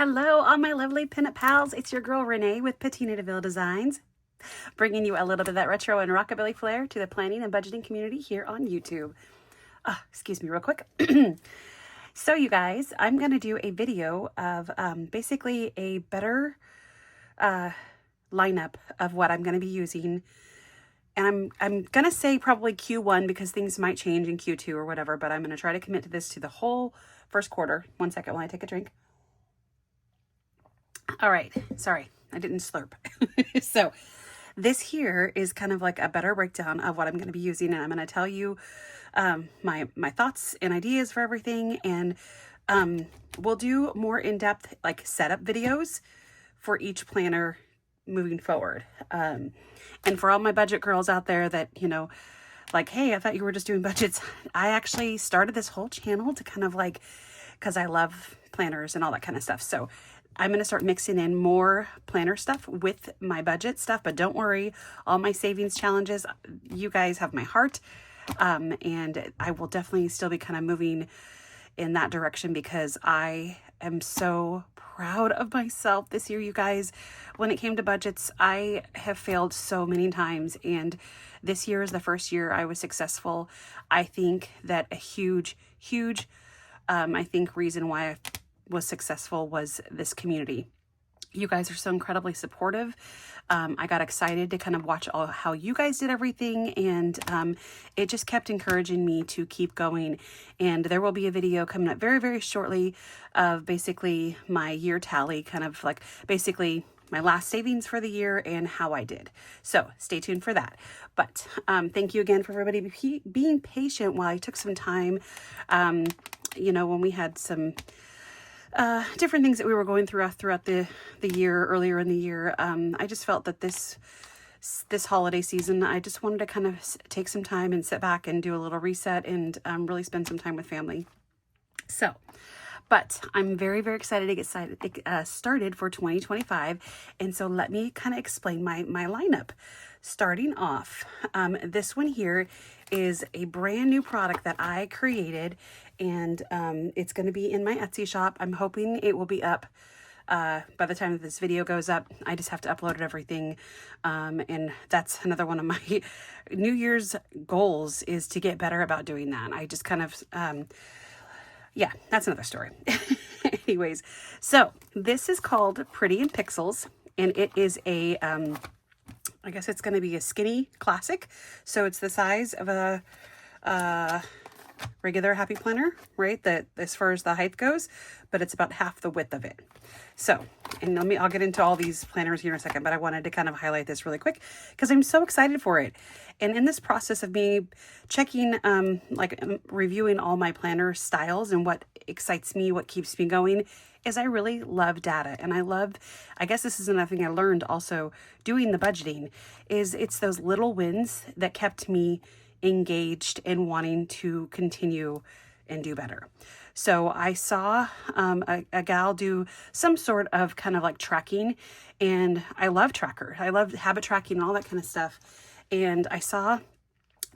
Hello, all my lovely pinup pals. It's your girl Renee with Patina DeVille Designs, bringing you a little bit of that retro and rockabilly flair to the planning and budgeting community here on YouTube. Excuse me real quick. So you guys, I'm going to do a video of basically a better lineup of what I'm going to be using. And I'm going to say probably Q1 because things might change in Q2 or whatever, but I'm going to try to commit to this to the whole first quarter. One second while I take a drink. All right, sorry, I didn't slurp. So this here is kind of like a better breakdown of what I'm going to be using, and I'm going to tell you my thoughts and ideas for everything, and we'll do more in-depth like setup videos for each planner moving forward. And for all my budget girls out there that, you know, like, hey, I thought you were just doing budgets. I actually started this whole channel to kind of like, because I love planners and all that kind of stuff. So I'm going to start mixing in more planner stuff with my budget stuff, but don't worry, all my savings challenges, you guys have my heart. And I will definitely still be kind of moving in that direction because I am so proud of myself this year, you guys. When it came to budgets, I have failed so many times, and this year is the first year I was successful. I think that a huge I think reason why I was successful was this community. You guys are so incredibly supportive. I got excited to kind of watch how you guys did everything, and it just kept encouraging me to keep going. And there will be a video coming up very shortly of basically my year tally, kind of like basically my last savings for the year and how I did. So stay tuned for that. But thank you again for everybody being patient while I took some time. You know, when we had some different things that we were going throughout the year, earlier in the year, I just felt that this holiday season, I just wanted to kind of take some time and sit back and do a little reset and really spend some time with family. So, but I'm very excited to get started for 2025. And so let me kind of explain my lineup. Starting off, this one here is a brand new product that I created, and it's going to be in my Etsy shop. I'm hoping it will be up by the time that this video goes up. I just have to upload everything, and that's another one of my New Year's goals, is to get better about doing that. I just kind of yeah, that's another story. Anyways, so this is called Pretty in Pixels, and it is a I guess it's going to be a skinny classic. So it's the size of a regular Happy Planner, right? That as far as the height goes, but it's about half the width of it. So, and I'll get into all these planners here in a second, but I wanted to kind of highlight this really quick because I'm so excited for it. And in this process of me checking, reviewing all my planner styles and what excites me, what keeps me going, is I really love data. And I guess this is another thing I learned also doing the budgeting, is it's those little wins that kept me engaged and wanting to continue and do better. So I saw a gal do some sort of kind of like tracking, and I love tracker. I love habit tracking and all that kind of stuff. And I saw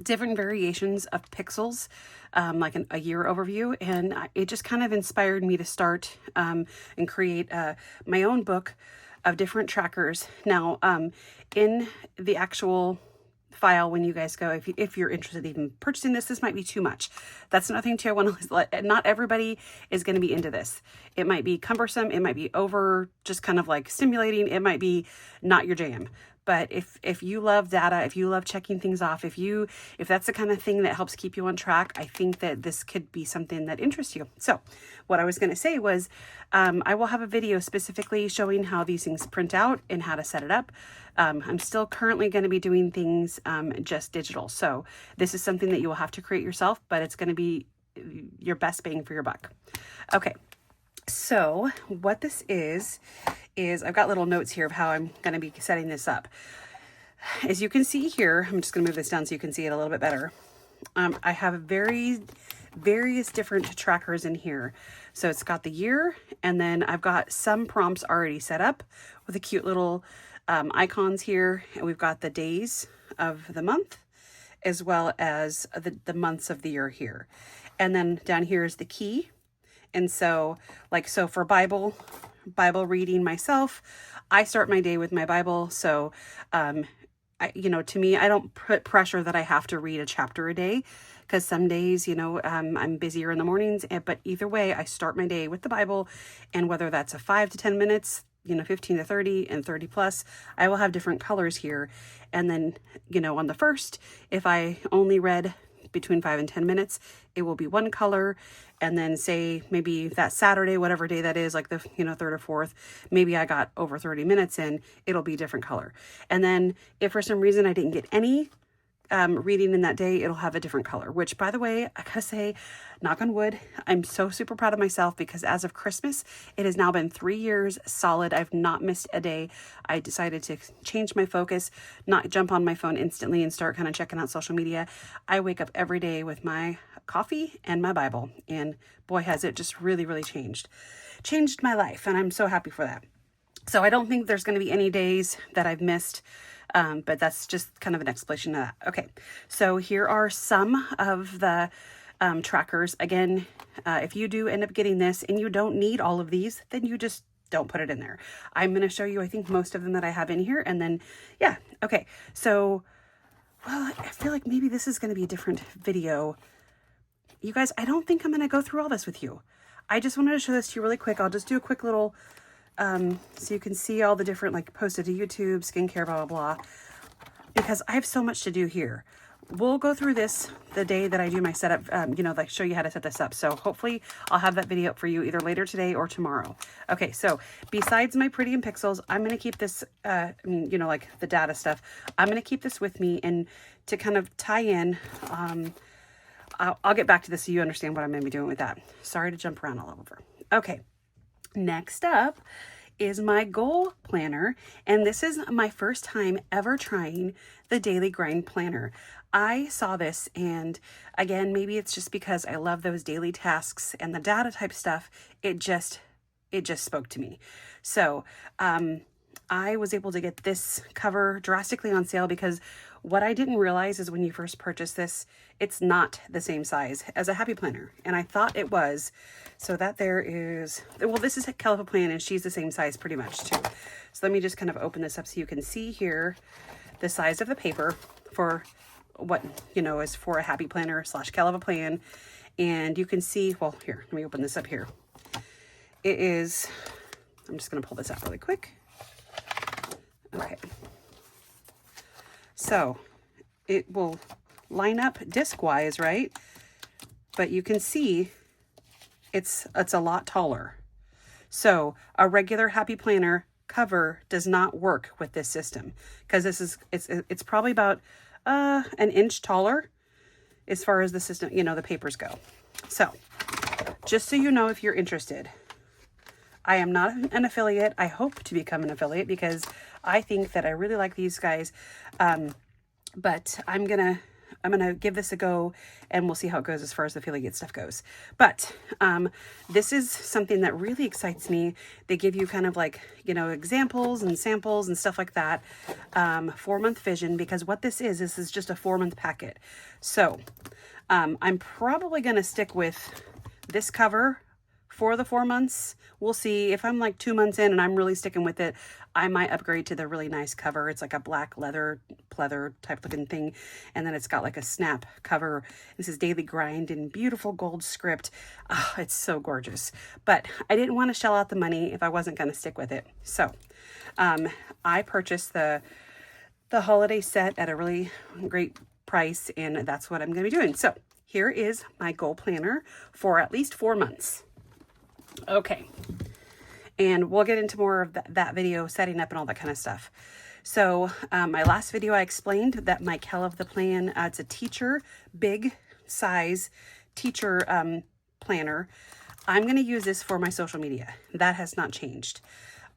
different variations of pixels, like a year overview, and it just kind of inspired me to start and create my own book of different trackers. Now, in the actual file, when you guys go, if you're interested in purchasing this might be too much. That's another thing too. I want to let, not everybody is going to be into this. It might be cumbersome. It might be over just kind of like stimulating. It might be not your jam. But if you love data, if you love checking things off, if that's the kind of thing that helps keep you on track, I think that this could be something that interests you. So what I was going to say was, I will have a video specifically showing how these things print out and how to set it up. I'm still currently going to be doing things just digital. So this is something that you will have to create yourself, but it's going to be your best bang for your buck. Okay. So what this is I've got little notes here of how I'm going to be setting this up. As you can see here, I'm just going to move this down so you can see it a little bit better. I have various different trackers in here. So it's got the year, and then I've got some prompts already set up with the cute little icons here. And we've got the days of the month as well as the months of the year here. And then down here is the key. And so, so for Bible, Bible reading myself. I start my day with my Bible. So, to me, I don't put pressure that I have to read a chapter a day, because some days, I'm busier in the mornings, but either way, I start my day with the Bible. And whether that's a 5 to 10 minutes, 15 to 30 and 30 plus, I will have different colors here. And then, on the first, if I only read between 5 and 10 minutes, it will be one color. And then say maybe that Saturday, whatever day that is, like the, third or fourth, maybe I got over 30 minutes in, it'll be a different color. And then if for some reason I didn't get any reading in that day, it'll have a different color, which, by the way, I gotta say, knock on wood, I'm so super proud of myself, because as of Christmas, it has now been 3 years solid. I've not missed a day. I decided to change my focus, not jump on my phone instantly and start kind of checking out social media. I wake up every day with my coffee and my Bible, and boy, has it just really, really changed my life. And I'm so happy for that. So I don't think there's going to be any days that I've missed. But that's just kind of an explanation of that. Okay, so here are some of the trackers. Again, if you do end up getting this and you don't need all of these, then you just don't put it in there. I'm going to show you, I think, most of them that I have in here. And then, yeah, okay. So, well, I feel like maybe this is going to be a different video. You guys, I don't think I'm going to go through all this with you. I just wanted to show this to you really quick. I'll just do a quick little... so you can see all the different, like, posted to YouTube, skincare, blah, blah, blah, because I have so much to do here. We'll go through this the day that I do my setup, like show you how to set this up. So hopefully I'll have that video up for you either later today or tomorrow. Okay, so besides my Pretty in Pixels, I'm going to keep this, like the data stuff, I'm going to keep this with me, and to kind of tie in, I'll get back to this so you understand what I'm going to be doing with that. Sorry to jump around all over. Okay. Next up is my goal planner, and this is my first time ever trying the Daily Grind Planner. I saw this, and again, maybe it's just because I love those daily tasks and the data type stuff. It just spoke to me. So I was able to get this cover drastically on sale, because what I didn't realize is when you first purchase this, it's not the same size as a Happy Planner. And I thought it was. So that there is, well, this is Califa Plan, and she's the same size pretty much too. So let me just kind of open this up so you can see here the size of the paper for what, is for a Happy Planner / Califa Plan. And you can see, well, here, let me open this up here. It is, I'm just going to pull this out really quick. Okay. So it will line up disc-wise, right? But you can see it's a lot taller. So a regular Happy Planner cover does not work with this system, because it's probably about an inch taller as far as the system, the papers go. So just so you know, if you're interested, I am not an affiliate. I hope to become an affiliate, because I think that I really like these guys. But I'm gonna give this a go, and we'll see how it goes as far as the affiliate stuff goes. But this is something that really excites me. They give you kind of like, examples and samples and stuff like that. 4-month vision, because what this is just a 4-month packet. So I'm probably gonna stick with this cover for the 4 months. We'll see. If I'm like 2 months in and I'm really sticking with it, I might upgrade to the really nice cover. It's like a black leather pleather type looking thing, and then it's got like a snap cover. This is Daily Grind in beautiful gold script. Oh, it's so gorgeous. But I didn't want to shell out the money if I wasn't going to stick with it. So I purchased the holiday set at a really great price, and that's what I'm going to be doing. So here is my goal planner for at least 4 months. Okay, and we'll get into more of that video, setting up and all that kind of stuff. So my last video, I explained that my Califa Plan, it's a teacher, big size teacher planner. I'm going to use this for my social media. That has not changed.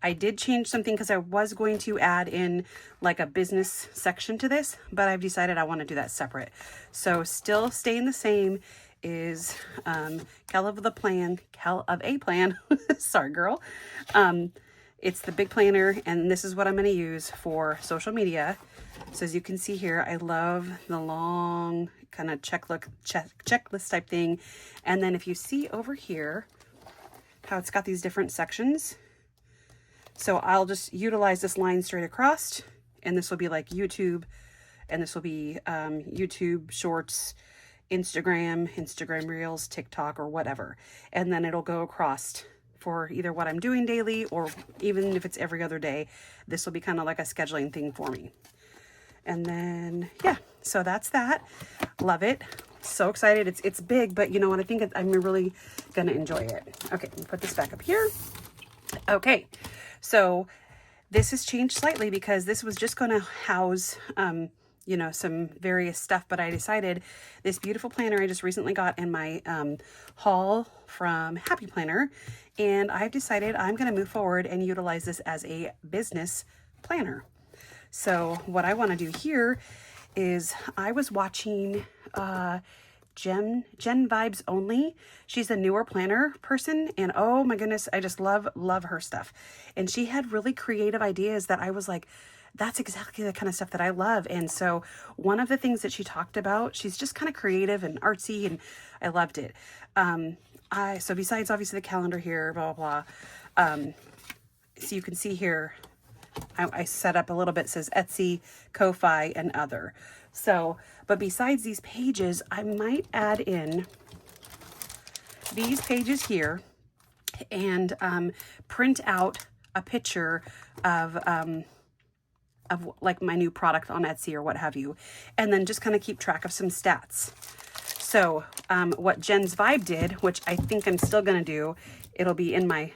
I did change something because I was going to add in like a business section to this, but I've decided I want to do that separate. So still staying the same is Califa Plan, sorry girl. It's the big planner, and this is what I'm going to use for social media. So as you can see here, I love the long kind of checklist type thing. And then if you see over here how it's got these different sections, So I'll just utilize this line straight across, and this will be like YouTube, and this will be YouTube Shorts, Instagram Reels, TikTok, or whatever. And then it'll go across for either what I'm doing daily, or even if it's every other day, this will be kind of like a scheduling thing for me. And then, yeah, so that's that. Love it. So excited. It's big, but you know what? I think I'm really going to enjoy it. Okay, let me put this back up here. Okay, so this has changed slightly because this was just going to house, you know, some various stuff, but I decided this beautiful planner I just recently got in my haul from Happy Planner, and I've decided I'm going to move forward and utilize this as a business planner. So what I want to do here is I was watching Jen Vibes Only. She's a newer planner person, and oh my goodness, I just love her stuff. And she had really creative ideas that I was like, that's exactly the kind of stuff that I love. And so one of the things that she talked about, she's just kind of creative and artsy, and I loved it. So besides obviously the calendar here, blah, blah, blah. So you can see here, I set up a little bit, says Etsy, Ko-Fi, and other. So, but besides these pages, I might add in these pages here and print out a picture of like my new product on Etsy or what have you, and then just kind of keep track of some stats. So what Jen's Vibe did, which I think I'm still going to do, it'll be in my,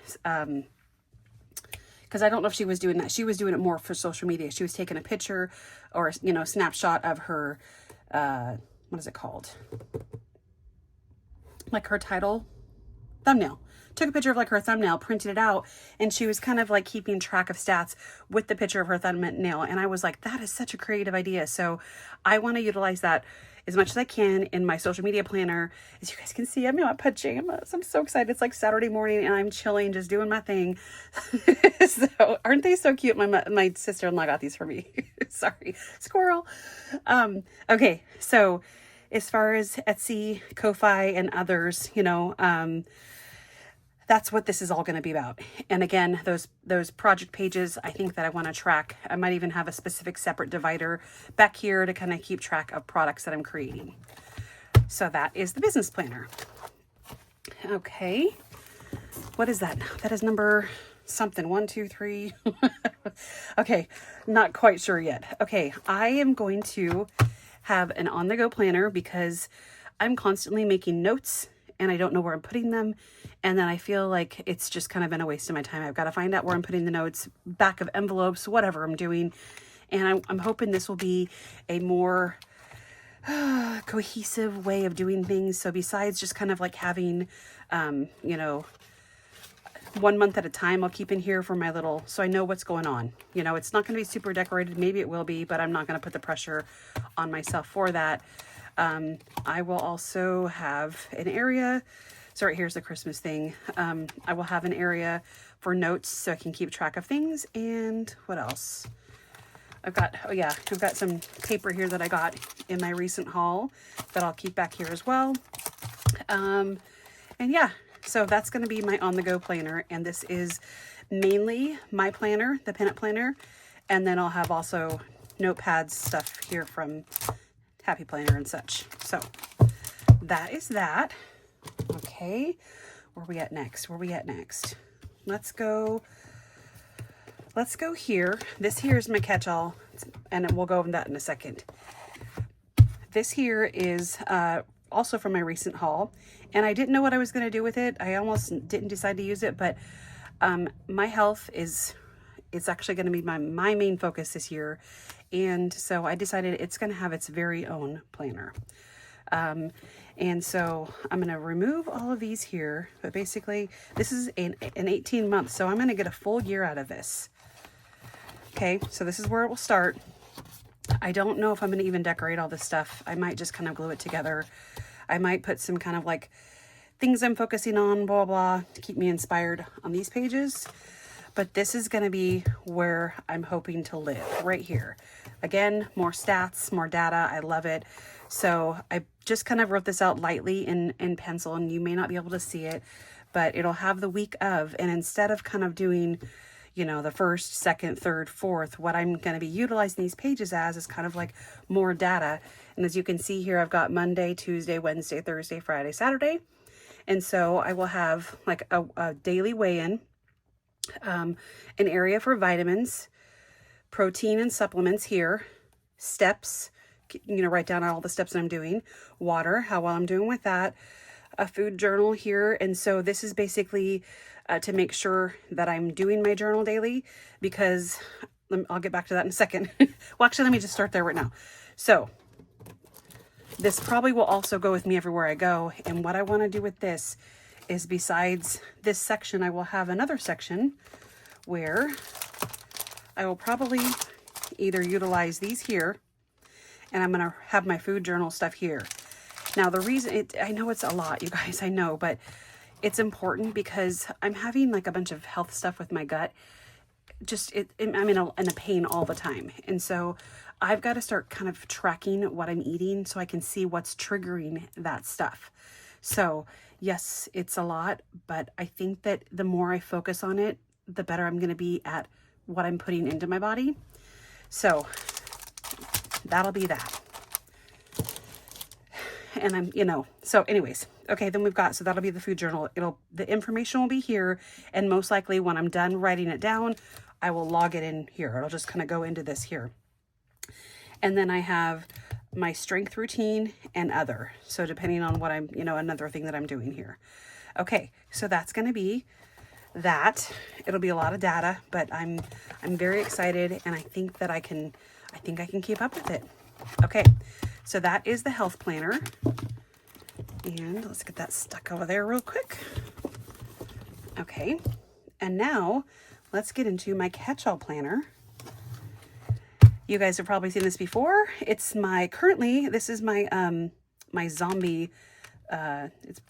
because I don't know if she was doing that. She was doing it more for social media. She was taking a picture or, you know, snapshot of her, what is it called? Like her title, thumbnail. Took a picture of like her thumbnail, printed it out, and she was kind of like keeping track of stats with the picture of her thumbnail. And I was like, that is such a creative idea. So I want to utilize that as much as I can in my social media planner. As you guys can see, I'm in my pajamas. I'm so excited. It's like Saturday morning and I'm chilling, just doing my thing. So aren't they so cute? My sister-in-law got these for me. Sorry, squirrel. Okay, so as far as Etsy, Ko-Fi, and others, you know, that's what this is all going to be about. And again, those project pages, I think that I want to track. I might even have a specific separate divider back here to kind of keep track of products that I'm creating. So that is the business planner. Okay. What is that? That is number something. 1, 2, 3. Okay. Not quite sure yet. Okay. I am going to have an on-the-go planner because I'm constantly making notes and I don't know where I'm putting them. And then I feel like it's just kind of been a waste of my time. I've got to find out where I'm putting the notes, back of envelopes, whatever I'm doing. And I'm hoping this will be a more cohesive way of doing things. So besides just kind of like having, you know, 1 month at a time, I'll keep in here for my little, so I know what's going on. You know, it's not going to be super decorated. Maybe it will be, but I'm not going to put the pressure on myself for that. I will also have an area. So right here's the Christmas thing. I will have an area for notes so I can keep track of things. And what else? I've got some paper here that I got in my recent haul that I'll keep back here as well. And yeah, so that's going to be my on-the-go planner. And this is mainly my planner, the Pinup Planner. And then I'll have also notepads, stuff here from Happy Planner and such. So that is that. Okay, where are we at next? Let's go here. This here is my catch-all, and we'll go over that in a second. This here is also from my recent haul, and I didn't know what I was going to do with it. I almost didn't decide to use it, but my health it's actually going to be my main focus this year, and so I decided it's going to have its very own planner. And so I'm going to remove all of these here, but basically this is an 18 month, so I'm going to get a full year out of this. Okay, so this is where it will start. I don't know if I'm going to even decorate all this stuff. I might just kind of glue it together. I might put some kind of like things I'm focusing on, blah, blah, to keep me inspired on these pages. But this is going to be where I'm hoping to live, right here. Again, more stats, more data. I love it. So I just kind of wrote this out lightly in pencil, and you may not be able to see it, but it'll have the week of, and instead of kind of doing, you know, the first, second, third, fourth. What I'm going to be utilizing these pages as is kind of like more data. And as you can see here, I've got Monday, Tuesday, Wednesday, Thursday, Friday, Saturday. And so I will have like a daily weigh-in, an area for vitamins, protein and supplements here, steps, you know, write down all the steps that I'm doing, water, how well I'm doing with that, a food journal here. And so this is basically to make sure that I'm doing my journal daily, because I'll get back to that in a second. Well, actually, let me just start there right now. So this probably will also go with me everywhere I go. And what I want to do with this is, besides this section, I will have another section where I will probably either utilize these here, and I'm going to have my food journal stuff here. Now, the reason, I know it's a lot, you guys, I know, but it's important because I'm having like a bunch of health stuff with my gut. I'm in a pain all the time. And so I've got to start kind of tracking what I'm eating so I can see what's triggering that stuff. So yes, it's a lot, but I think that the more I focus on it, the better I'm going to be at what I'm putting into my body. So that'll be that. And I'm, you know, so anyways, okay, then we've got, so that'll be the food journal. The information will be here. And most likely when I'm done writing it down, I will log it in here. It'll just kind of go into this here. And then I have my strength routine and other. So depending on what I'm, you know, another thing that I'm doing here. Okay. So that's going to be that. It'll be a lot of data, but I'm very excited, and I think that I can keep up with it. Okay. So that is the health planner. And let's get that stuck over there real quick. Okay. And now let's get into my catch-all planner. You guys have probably seen this before. It's my, currently, this is my, my zombie, it's,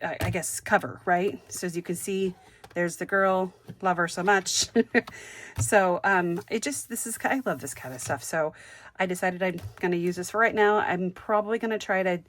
I guess, cover, right? So as you can see, there's the girl, love her so much. So, I love this kind of stuff. So I decided I'm going to use this for right now. I'm probably going to try to,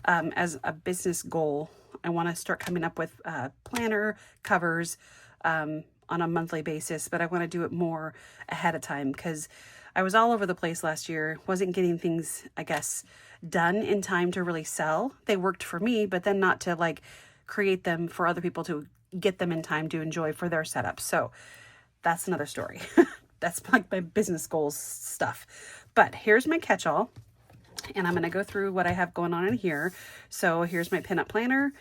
as a business goal, I want to start coming up with, planner covers, on a monthly basis, but I want to do it more ahead of time, because I was all over the place last year, wasn't getting things, I guess, done in time to really sell. They worked for me, but then not to like create them for other people to get them in time to enjoy for their setup. So that's another story. That's like my business goals stuff. But here's my catch-all, and I'm going to go through what I have going on in here. So here's my pinup planner.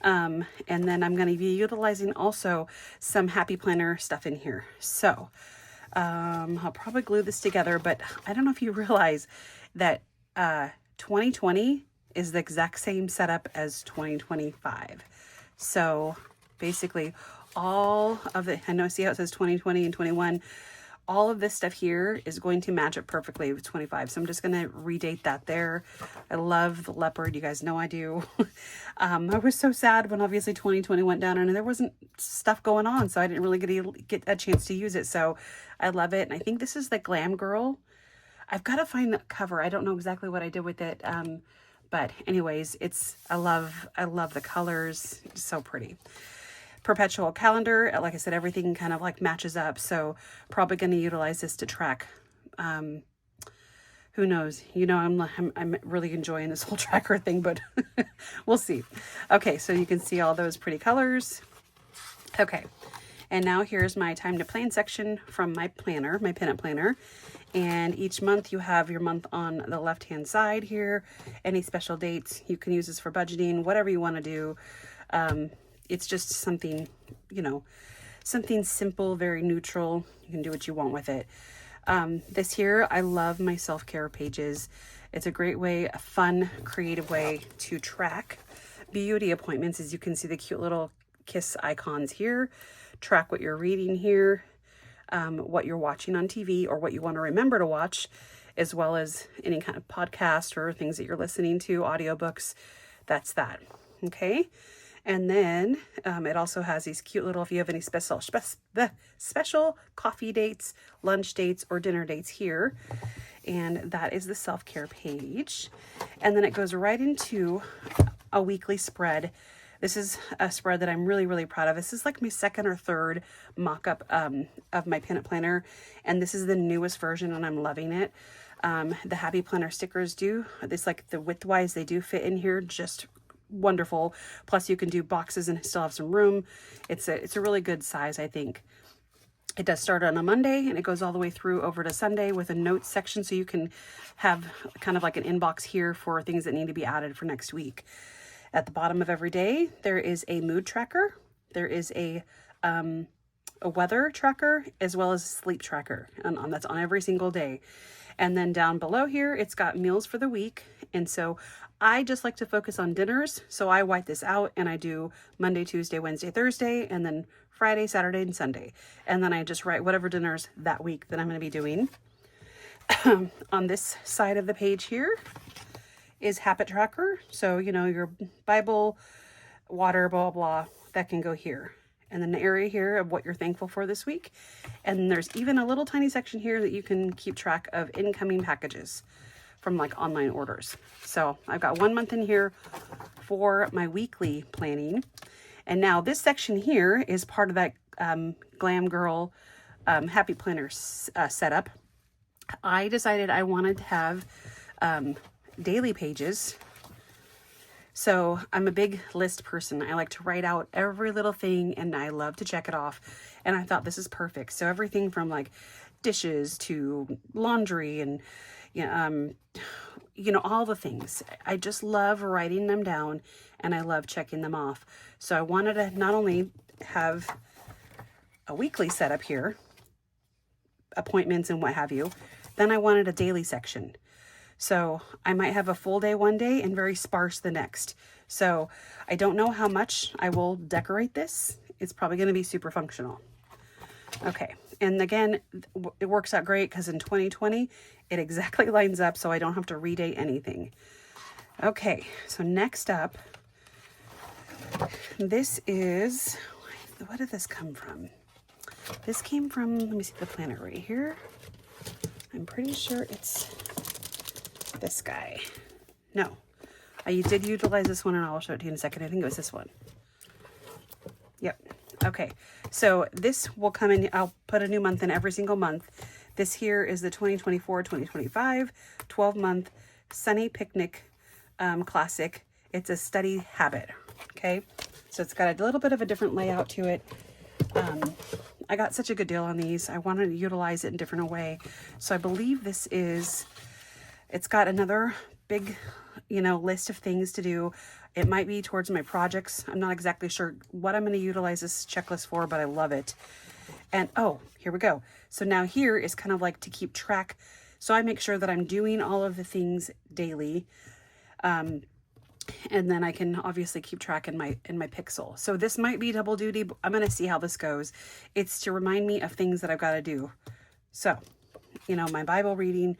And then I'm going to be utilizing also some happy planner stuff in here. So, I'll probably glue this together, but I don't know if you realize that, 2020 is the exact same setup as 2025. So basically all of it, I know, see how it says 2020 and 21, all of this stuff here is going to match up perfectly with 25. So I'm just going to redate that there. I love the leopard. You guys know I do. I was so sad when obviously 2020 went down and there wasn't stuff going on. So I didn't really get a chance to use it. So I love it. And I think this is the Glam Girl. I've got to find the cover. I don't know exactly what I did with it. But anyways, I love the colors. It's so pretty. Perpetual calendar. Like I said, everything kind of like matches up. So probably going to utilize this to track. Who knows? You know, I'm really enjoying this whole tracker thing, but we'll see. Okay. So you can see all those pretty colors. Okay. And now here's my time to plan section from my planner, my pinup planner. And each month you have your month on the left-hand side here. Any special dates, you can use this for budgeting, whatever you want to do. It's just something, you know, something simple, very neutral. You can do what you want with it. This here, I love my self-care pages. It's a great way, a fun, creative way to track beauty appointments. As you can see the cute little kiss icons here. Track what you're reading here, what you're watching on TV or what you want to remember to watch, as well as any kind of podcast or things that you're listening to, audiobooks. That's that. Okay. And then it also has these cute little, if you have any special coffee dates, lunch dates, or dinner dates here. And that is the self-care page. And then it goes right into a weekly spread This is a spread that I'm really, really proud of. This is like my second or third mock-up of my Pin It Planner, and this is the newest version, and I'm loving it. The Happy Planner stickers do, it's like the width-wise, they do fit in here just wonderful. Plus you can do boxes and still have some room. It's a really good size, I think. It does start on a Monday and it goes all the way through over to Sunday with a notes section, so you can have kind of like an inbox here for things that need to be added for next week. At the bottom of every day, there is a mood tracker. There is a weather tracker as well as a sleep tracker, and that's on every single day. And then down below here, it's got meals for the week. And so I just like to focus on dinners. So I white this out and I do Monday, Tuesday, Wednesday, Thursday, and then Friday, Saturday, and Sunday. And then I just write whatever dinners that week that I'm going to be doing. On this side of the page here is habit tracker. So, you know, your Bible, water, blah, blah, that can go here. And then the area here of what you're thankful for this week. And there's even a little tiny section here that you can keep track of incoming packages from like online orders. So I've got 1 month in here for my weekly planning. And now this section here is part of that Glam Girl Happy Planner setup. I decided I wanted to have daily pages. So I'm a big list person. I like to write out every little thing and I love to check it off. And I thought this is perfect. So everything from like dishes to laundry and, you know, all the things. I just love writing them down and I love checking them off. So I wanted to not only have a weekly setup here, appointments and what have you, then I wanted a daily section. So I might have a full day one day and very sparse the next. So I don't know how much I will decorate this. It's probably going to be super functional. Okay. And again, it works out great because in 2020, it exactly lines up so I don't have to redate anything. Okay. So next up, this is, what did this come from? This came from, let me see the planner right here. I'm pretty sure it's this guy. No, I did utilize this one and I'll show it to you in a second. I think it was this one. Yep. Okay. So this will come in. I'll put a new month in every single month. This here is the 2024-2025 12-month Sunny Picnic Classic. It's a study habit. Okay. So it's got a little bit of a different layout to it. I got such a good deal on these. I wanted to utilize it in a different way. So I believe this is, it's got another big, you know, list of things to do. It might be towards my projects. I'm not exactly sure what I'm going to utilize this checklist for, but I love it. And oh, here we go. So now here is kind of like to keep track. So I make sure that I'm doing all of the things daily. And then I can obviously keep track in my Pixel. So this might be double duty. But I'm going to see how this goes. It's to remind me of things that I've got to do. So, you know, my Bible reading,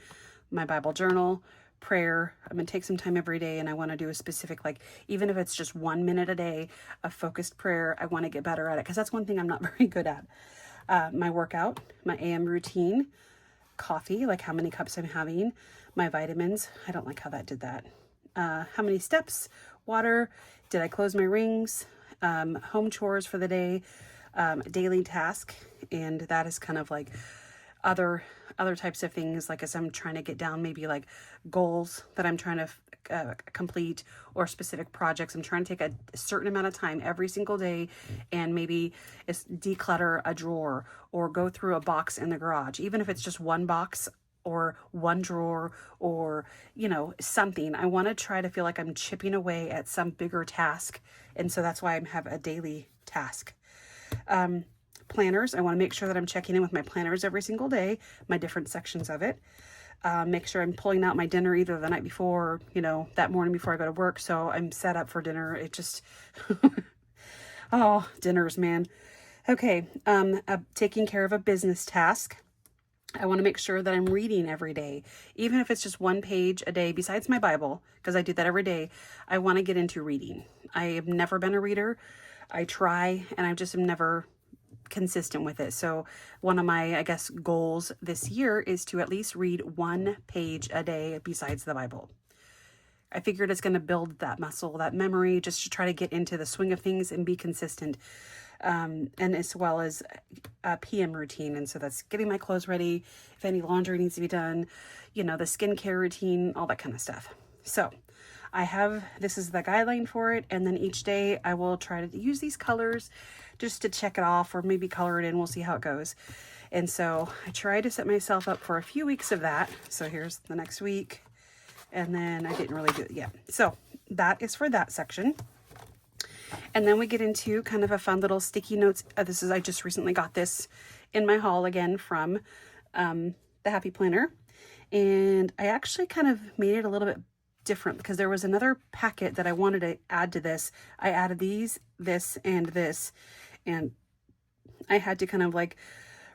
my Bible journal, prayer. I'm going to take some time every day and I want to do a specific, like, even if it's just 1 minute a day of focused prayer, I want to get better at it because that's one thing I'm not very good at. My workout, my AM routine, coffee, like how many cups I'm having, my vitamins. I don't like how that did that. How many steps, water, did I close my rings, home chores for the day, daily task. And that is kind of like other types of things, like as I'm trying to get down, maybe like goals that I'm trying to complete or specific projects. I'm trying to take a certain amount of time every single day and maybe it's declutter a drawer or go through a box in the garage, even if it's just one box or one drawer or, you know, something. I want to try to feel like I'm chipping away at some bigger task. And so that's why I have a daily task. Planners. I want to make sure that I'm checking in with my planners every single day, my different sections of it. Make sure I'm pulling out my dinner either the night before, or, you know, that morning before I go to work. So I'm set up for dinner. It just, oh, dinners, man. Okay. Taking care of a business task. I want to make sure that I'm reading every day, even if it's just 1 page a day besides my Bible, because I do that every day. I want to get into reading. I have never been a reader. I try and I just am never consistent with it. So one of my, I guess, goals this year is to at least read 1 page a day besides the Bible. I figured it's going to build that muscle, that memory, just to try to get into the swing of things and be consistent. And as well as a PM routine. And so that's getting my clothes ready, if any laundry needs to be done, you know, the skincare routine, all that kind of stuff. So this is the guideline for it. And then each day I will try to use these colors just to check it off, or maybe color it in. We'll see how it goes. And so I try to set myself up for a few weeks of that. So here's the next week. And then I didn't really do it yet. So that is for that section. And then we get into kind of a fun little sticky notes. I just recently got this in my haul again from the Happy Planner. And I actually kind of made it a little bit different because there was another packet that I wanted to add to this. I added this, and I had to kind of like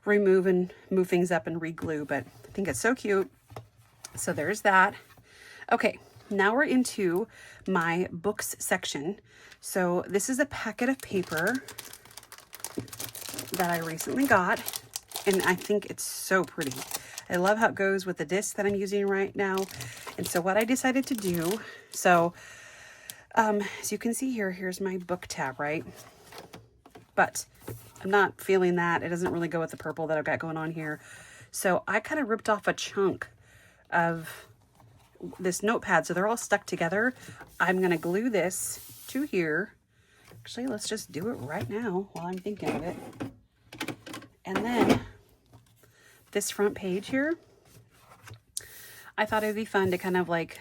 remove and move things up and re-glue, but I think it's so cute. So there's that. Okay, now we're into my books section. So this is a packet of paper that I recently got, and I think it's so pretty. I love how it goes with the disc that I'm using right now. And so what I decided to do, as you can see here, here's my book tab, right? But I'm not feeling that. It doesn't really go with the purple that I've got going on here. So I kind of ripped off a chunk of this notepad, so they're all stuck together. I'm going to glue this to here. Actually, let's just do it right now while I'm thinking of it. And then this front page here, I thought it'd be fun to kind of like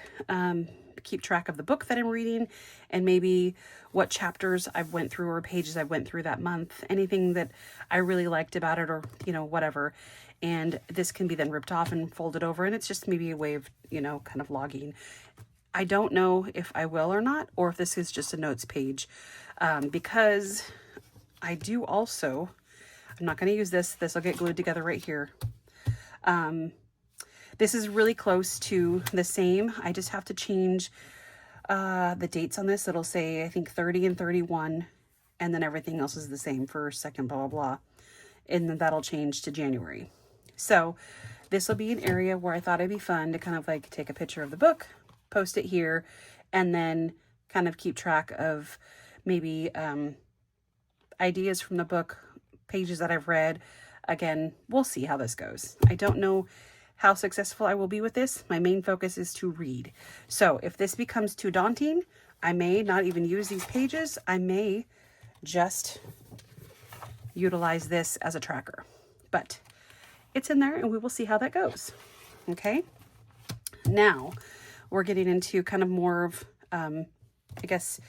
keep track of the book that I'm reading, and maybe what chapters I went through or pages I went through that month, anything that I really liked about it, or, you know, whatever. And this can be then ripped off and folded over, and it's just maybe a way of, you know, kind of logging. I don't know if I will or not, or if this is just a notes page, because I do also, I'm not going to use this will get glued together right here. This is really close to the same. I just have to change the dates on this. It'll say, I think 30 and 31, and then everything else is the same, first, second, blah, blah, blah. And then that'll change to January. So this will be an area where I thought it'd be fun to kind of like take a picture of the book, post it here, and then kind of keep track of maybe ideas from the book, pages that I've read. Again, we'll see how this goes. I don't know how successful I will be with this. My main focus is to read. So if this becomes too daunting, I may not even use these pages. I may just utilize this as a tracker, but it's in there and we will see how that goes. Okay. Now we're getting into kind of more of, I guess,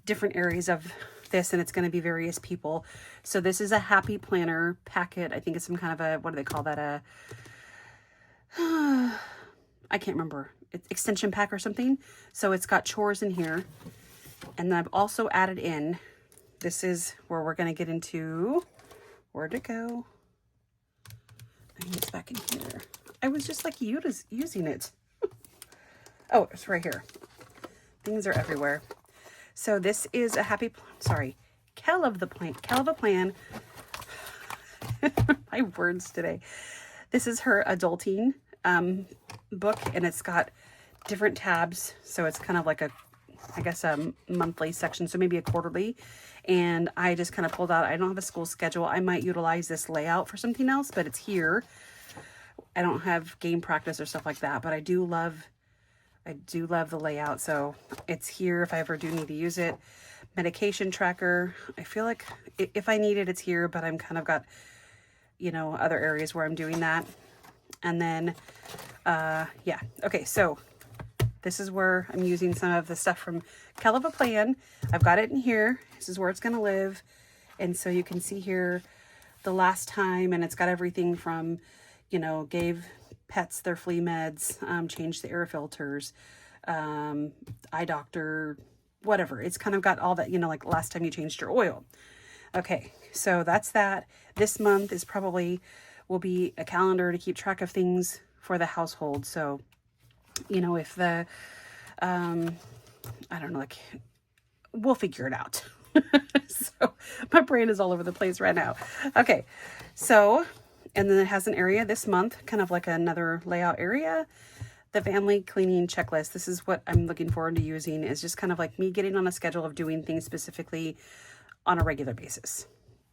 different areas of this, and it's going to be various people. So this is a Happy Planner packet. I think it's some kind of a, what do they call that? I can't remember. It's extension pack or something. So it's got chores in here. And then I've also added in, this is where we're going to get into, where'd it go? I think it's back in here. I was just like using it. Oh, it's right here. Things are everywhere. So this is a Kel of a Plan. My words today. This is her adulting book, and it's got different tabs. So it's kind of like a monthly section, so maybe a quarterly. And I just kind of pulled out, I don't have a school schedule. I might utilize this layout for something else, but it's here. I don't have game practice or stuff like that, but I do love the layout. So it's here if I ever do need to use it. Medication tracker. I feel like if I need it, it's here, but I'm kind of got, you know, other areas where I'm doing that. And then, yeah. Okay. So this is where I'm using some of the stuff from Kel of a Plan. I've got it in here. This is where it's going to live. And so you can see here the last time, and it's got everything from, you know, gave pets their flea meds, changed the air filters, eye doctor, whatever. It's kind of got all that, you know, like last time you changed your oil. Okay. So that's that. This month is will be a calendar to keep track of things for the household. So, you know, if the, I don't know, like, we'll figure it out. So my brain is all over the place right now. Okay. So, and then it has an area this month, kind of like another layout area. the family cleaning checklist. This is what I'm looking forward to using, is just kind of like me getting on a schedule of doing things specifically on a regular basis.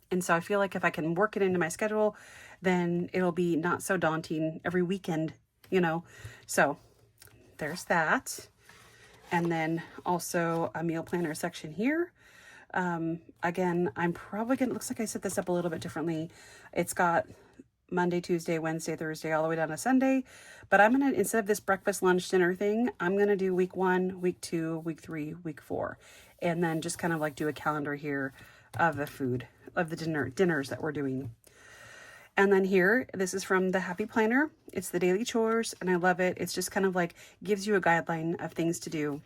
And so I feel like if I can work it into my schedule, then it'll be not so daunting every weekend, you know. So there's that. And then also a meal planner section here. Again, I'm probably gonna, looks like I set this up a little bit differently. It's got Monday, Tuesday, Wednesday, Thursday, all the way down to Sunday. But I'm gonna, instead of this breakfast, lunch, dinner thing, I'm gonna do week 1, week 2, week 3, week 4. And then just kind of like do a calendar here of the food, of the dinners that we're doing. And then here, this is from the Happy Planner. It's the daily chores, and I love it. It's just kind of like gives you a guideline of things to do.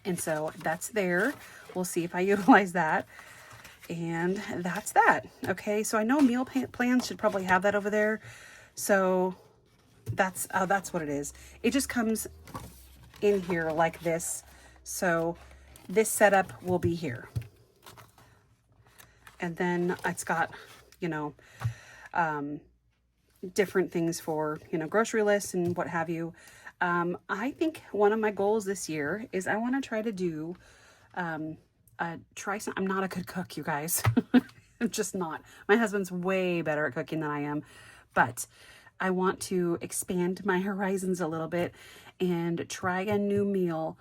And so that's there. We'll see if I utilize that. And that's that. Okay, so I know meal plans should probably have that over there. So that's what it is. It just comes in here like this. So this setup will be here. And then it's got, you know, different things for, you know, grocery lists and what have you. I think one of my goals this year is I want to try to do, try some, I'm not a good cook, you guys. I'm just not. My husband's way better at cooking than I am, but I want to expand my horizons a little bit and try a new meal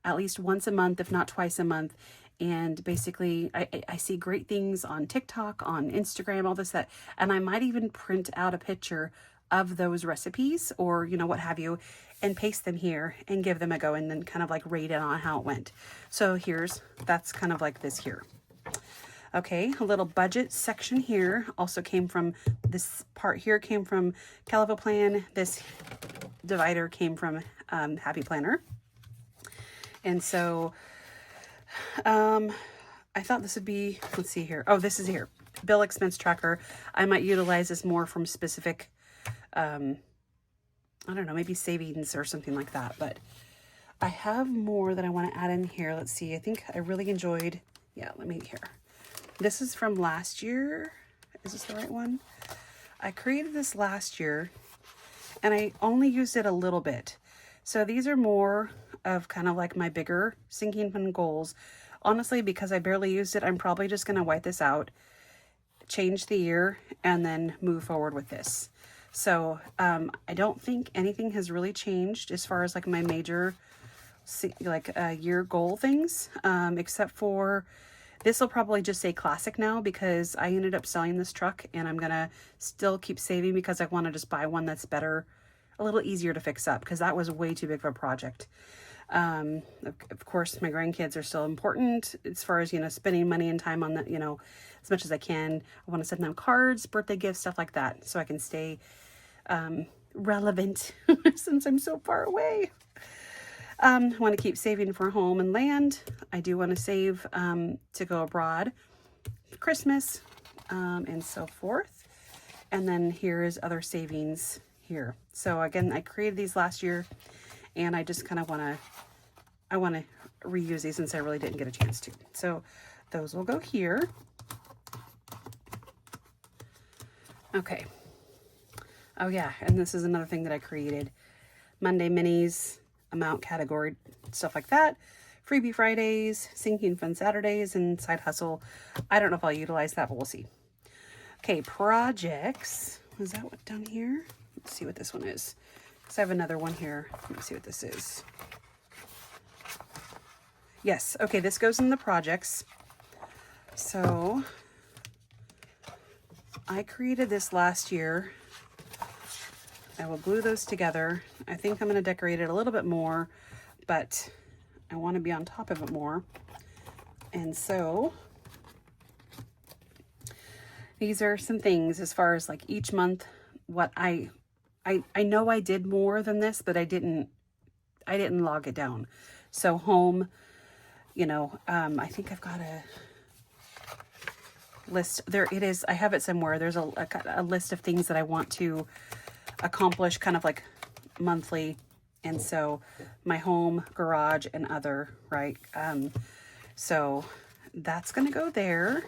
at least once a month, if not twice a month. And basically, I see great things on TikTok, on Instagram, all this, that, and I might even print out a picture of those recipes or, you know, what have you, and paste them here and give them a go and then kind of like rate it on how it went. So that's kind of like this here. Okay, a little budget section here also came from, this part here came from Calivo Plan. This divider came from Happy Planner. And so I thought this would be, let's see here. Oh, this is here. Bill expense tracker. I might utilize this more from specific, I don't know, maybe savings or something like that. But I have more that I want to add in here. Let's see. I think I really enjoyed, yeah, let me here. This is from last year. Is this the right one? I created this last year and I only used it a little bit. So these are more of kind of like my bigger sinking fund goals. Honestly, because I barely used it, I'm probably just going to wipe this out, change the year, and then move forward with this. So I don't think anything has really changed as far as like my major like year goal things, except for this will probably just say classic now because I ended up selling this truck and I'm going to still keep saving because I want to just buy one that's better, a little easier to fix up because that was way too big of a project. Of course, my grandkids are still important as far as, you know, spending money and time on that, you know, as much as I can. I want to send them cards, birthday gifts, stuff like that, so I can stay relevant since I'm so far away. I want to keep saving for home and land. I do want to save to go abroad, Christmas, and so forth. And then here is other savings here. So again, I created these last year and I just kind of want to reuse these since I really didn't get a chance to. So those will go here. Okay. Oh yeah, and this is another thing that I created. Monday minis, amount category, stuff like that. Freebie Fridays, sinking fund Saturdays, and side hustle. I don't know if I'll utilize that, but we'll see. Okay, projects. Is that what down here? Let's see what this one is. So I have another one here. Let me see what this is. Yes, okay, this goes in the projects. So I created this last year. I will glue those together. I think I'm going to decorate it a little bit more, but I want to be on top of it more. And so these are some things as far as like each month, what I know I did more than this, but I didn't log it down. So home, you know, I think I've got a list. There it is. I have it somewhere. There's a list of things that I want to accomplish kind of like monthly. And so my home, garage, and other, right? So that's going to go there.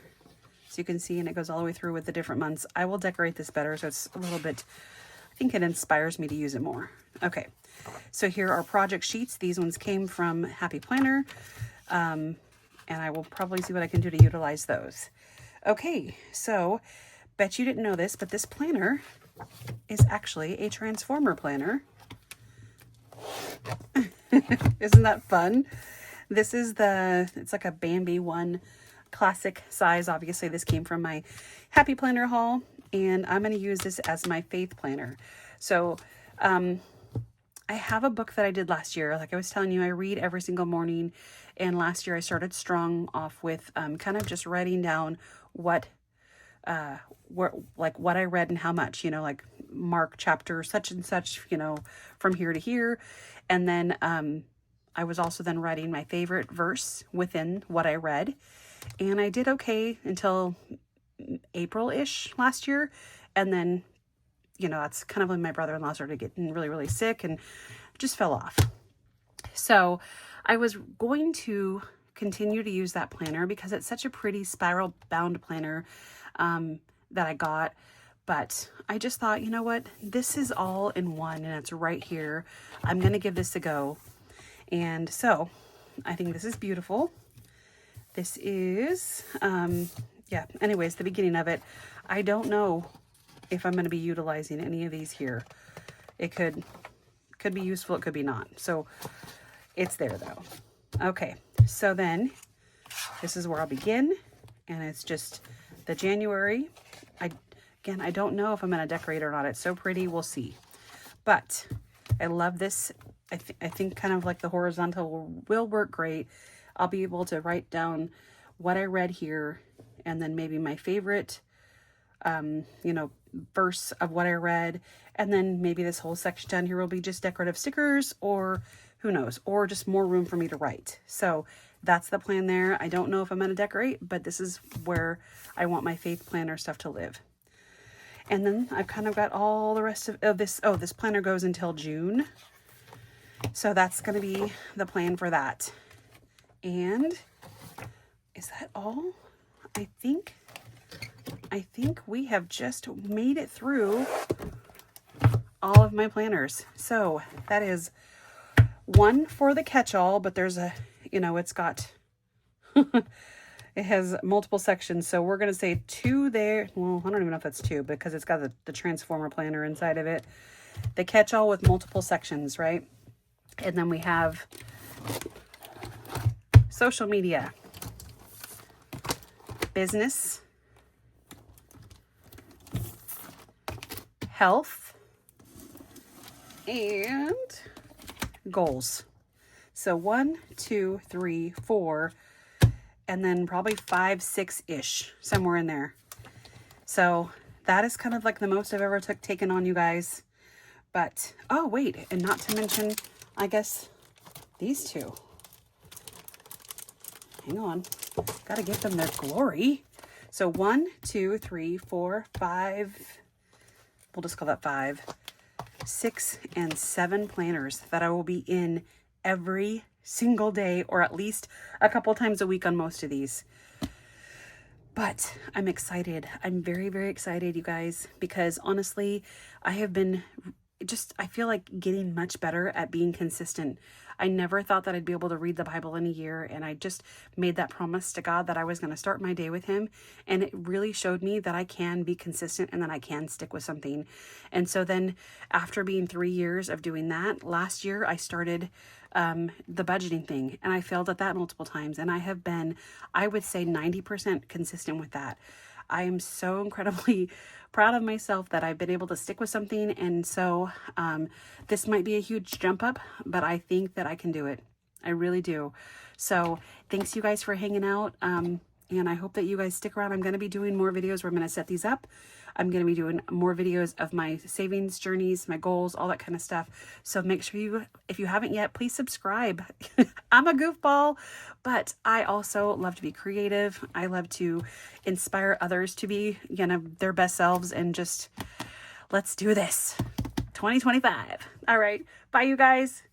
So you can see, and it goes all the way through with the different months. I will decorate this better so it's a little bit, I think it inspires me to use it more. Okay, so here are project sheets. These ones came from Happy Planner, and I will probably see what I can do to utilize those. Okay, so bet you didn't know this, but this planner is actually a transformer planner. Isn't that fun? This is it's like a Bambi 1 classic size. Obviously, this came from my Happy Planner haul, and I'm going to use this as my Faith Planner. So, I have a book that I did last year. Like I was telling you, I read every single morning, and last year I started strong off with kind of just writing down what I read and how much, like mark chapter such and such, from here to here. And then I was also then writing my favorite verse within what I read. And I did okay until April-ish last year. And then, that's kind of when my brother-in-law started getting really, really sick and just fell off. So I was going to continue to use that planner because it's such a pretty spiral bound planner that I got. But I just thought, you know what, this is all in one and it's right here. I'm going to give this a go. And so I think this is beautiful. This is, anyways, the beginning of it. I don't know if I'm going to be utilizing any of these here. It could be useful, it could be not. So it's there though. Okay, so then this is where I'll begin. And it's just the January. I don't know if I'm going to decorate or not. It's so pretty. We'll see. But I love this. I think kind of like the horizontal will work great. I'll be able to write down what I read here and then maybe my favorite, verse of what I read. And then maybe this whole section down here will be just decorative stickers or who knows, or just more room for me to write. So that's the plan there. I don't know if I'm going to decorate, but this is where I want my Faith Planner stuff to live. And then I've kind of got all the rest of this. Oh, this planner goes until June. So that's going to be the plan for that. And is that all? I think we have just made it through all of my planners. So that is one for the catch-all, but there's it's got, it has multiple sections. So we're going to say 2 there. Well, I don't even know if that's 2 because it's got the transformer planner inside of it. The catch-all with multiple sections, right? And then we have social media, business, health, and goals. So 1, 2, 3, 4, and then probably 5, 6-ish, somewhere in there. So that is kind of like the most I've ever taken on, you guys. But, oh wait, and not to mention, I guess, these two. Hang on, gotta give them their glory. So 1, 2, 3, 4, 5, we'll just call that 5, 6, and 7 planners that I will be in every single day, or at least a couple times a week on most of these. But I'm excited. I'm very, very excited, you guys, because honestly, I have been I feel like getting much better at being consistent. I never thought that I'd be able to read the Bible in a year, and I just made that promise to God that I was going to start my day with him, and it really showed me that I can be consistent and that I can stick with something. And so then after being 3 years of doing that, last year I started the budgeting thing, and I failed at that multiple times, and I have been, I would say, 90% consistent with that. I am so incredibly proud of myself that I've been able to stick with something. And so this might be a huge jump up, but I think that I can do it. I really do. So thanks you guys for hanging out. And I hope that you guys stick around. I'm going to be doing more videos where I'm going to set these up. I'm going to be doing more videos of my savings journeys, my goals, all that kind of stuff. So make sure if you haven't yet, please subscribe. I'm a goofball, but I also love to be creative. I love to inspire others to be, their best selves, and just let's do this. 2025. All right. Bye, you guys.